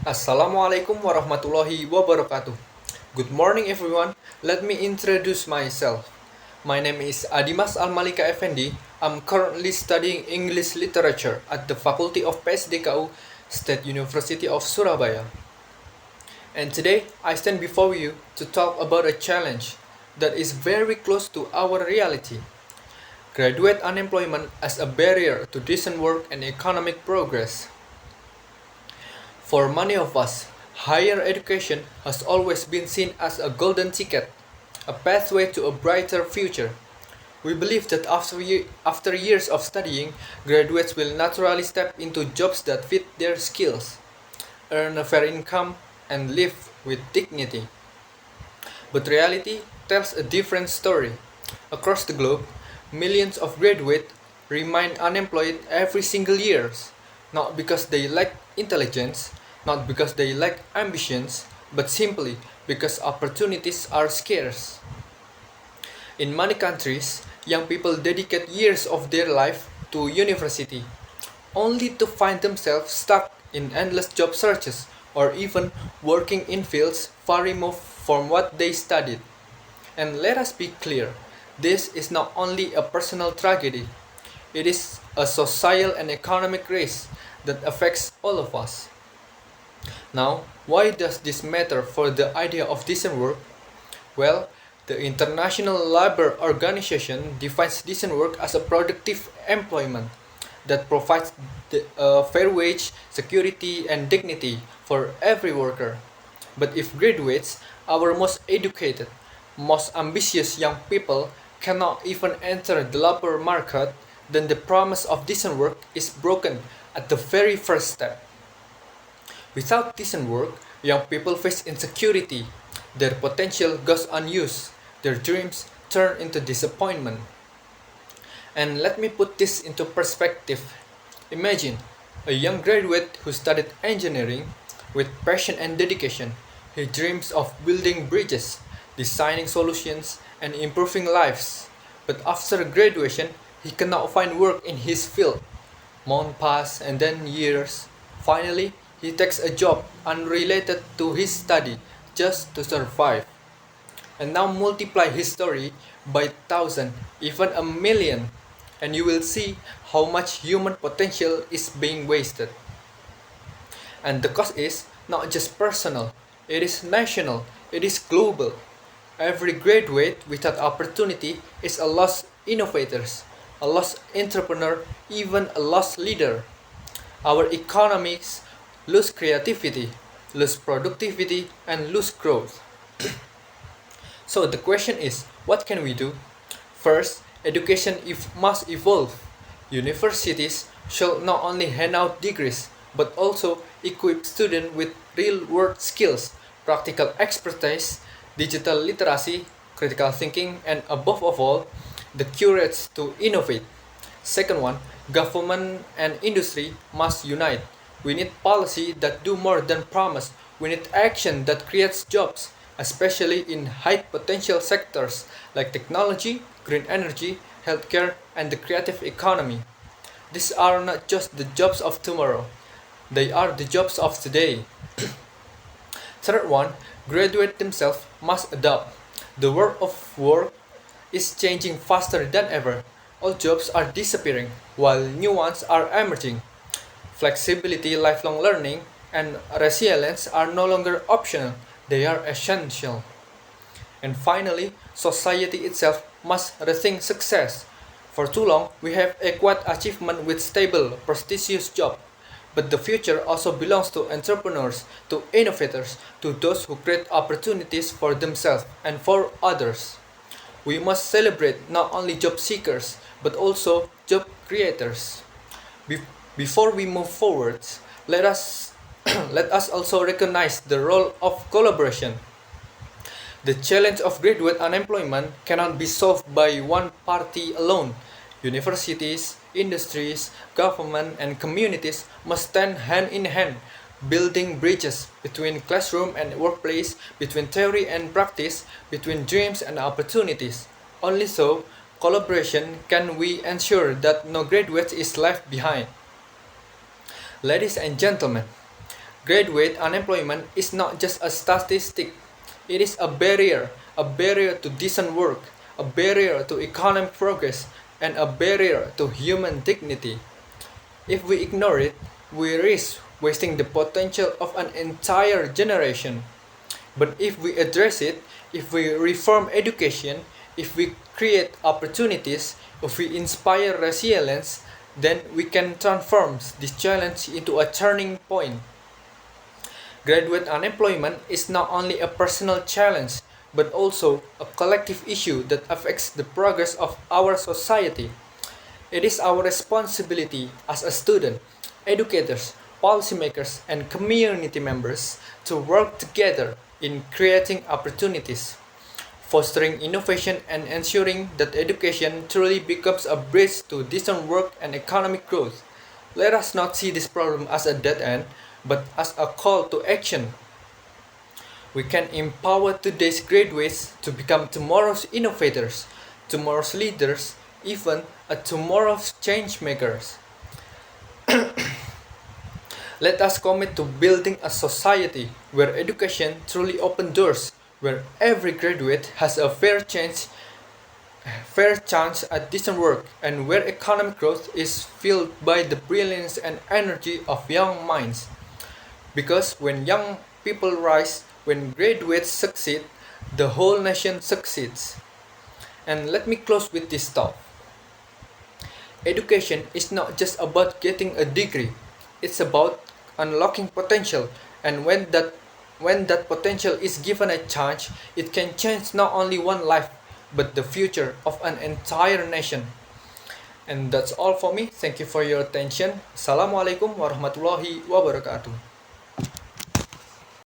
Assalamualaikum warahmatullahi wabarakatuh. Good morning everyone. Let me introduce myself. My name is Adimas Almalika Effendi. I'm currently studying English Literature at the Faculty of PSDKU, State University of Surabaya. And today I stand before you to talk about a challenge that is very close to our reality. Graduate unemployment as a barrier to decent work and economic progress. For many of us, higher education has always been seen as a golden ticket, a pathway to a brighter future. We believe that after years of studying, graduates will naturally step into jobs that fit their skills, earn a fair income, and live with dignity. But reality tells a different story. Across the globe, millions of graduates remain unemployed every single year, not because they lack intelligence, not because they lack ambitions, but simply because opportunities are scarce. In many countries, young people dedicate years of their life to university, only to find themselves stuck in endless job searches or even working in fields far removed from what they studied. And let us be clear, this is not only a personal tragedy, it is a social and economic race that affects all of us. Now, why does this matter for the idea of decent work? Well, the International Labour Organization defines decent work as a productive employment that provides a fair wage, security, and dignity for every worker. But if graduates, our most educated, most ambitious young people, cannot even enter the labor market, then the promise of decent work is broken at the very first step. Without decent work, young people face insecurity, their potential goes unused, their dreams turn into disappointment. And let me put this into perspective. Imagine a young graduate who studied engineering with passion and dedication. He dreams of building bridges, designing solutions, and improving lives. But after graduation, he cannot find work in his field. Months pass and then years. Finally, he takes a job unrelated to his study just to survive. And now multiply his story by thousand, even a million, and you will see how much human potential is being wasted. And the cost is not just personal, it is national, it is global. Every graduate without opportunity is a lost innovator, a lost entrepreneur, even a lost leader. Our economies lose creativity, lose productivity, and lose growth. So the question is, what can we do? First, education must evolve. Universities should not only hand out degrees, but also equip students with real-world skills, practical expertise, digital literacy, critical thinking, and above all, the courage to innovate. Second one, government and industry must unite. We need policy that do more than promise. We need action that creates jobs, especially in high potential sectors like technology, green energy, healthcare, and the creative economy. These are not just the jobs of tomorrow, they are the jobs of today. Third one, graduates themselves must adapt. The world of work is changing faster than ever. Old jobs are disappearing while new ones are emerging. Flexibility, lifelong learning, and resilience are no longer optional, they are essential. And finally, society itself must rethink success. For too long, we have equated achievement with stable, prestigious job. But the future also belongs to entrepreneurs, to innovators, to those who create opportunities for themselves and for others. We must celebrate not only job seekers, but also job creators. Be- Before we move forward, let us let us also recognize the role of collaboration. The challenge of graduate unemployment cannot be solved by one party alone. Universities, industries, government, and communities must stand hand in hand, building bridges between classroom and workplace, between theory and practice, between dreams and opportunities. Only so, collaboration can we ensure that no graduate is left behind. Ladies and gentlemen, Graduate unemployment is not just a statistic, it is a barrier to decent work, a barrier to economic progress, and a barrier to human dignity. If we ignore it, we risk wasting the potential of an entire generation. But if we address it, if we reform education, if we create opportunities, if we inspire resilience, then we can transform this challenge into a turning point. Graduate unemployment is not only a personal challenge, but also a collective issue that affects the progress of our society. It is our responsibility as a student, educators, policymakers, and community members to work together in creating opportunities, fostering innovation, and ensuring that education truly becomes a bridge to decent work and economic growth. Let us not see this problem as a dead end, but as a call to action. We can empower today's graduates to become tomorrow's innovators, tomorrow's leaders, even tomorrow's change makers. Let us commit to building a society where education truly opens doors, where every graduate has a fair chance at decent work, and where economic growth is fueled by the brilliance and energy of young minds. Because when young people rise, when graduates succeed, the whole nation succeeds. And let me close with this thought. Education is not just about getting a degree, it's about unlocking potential, and when that potential is given a chance, it can change not only one life but the future of an entire nation. And that's all for me. Thank you for your attention. Assalamualaikum warahmatullahi wabarakatuh.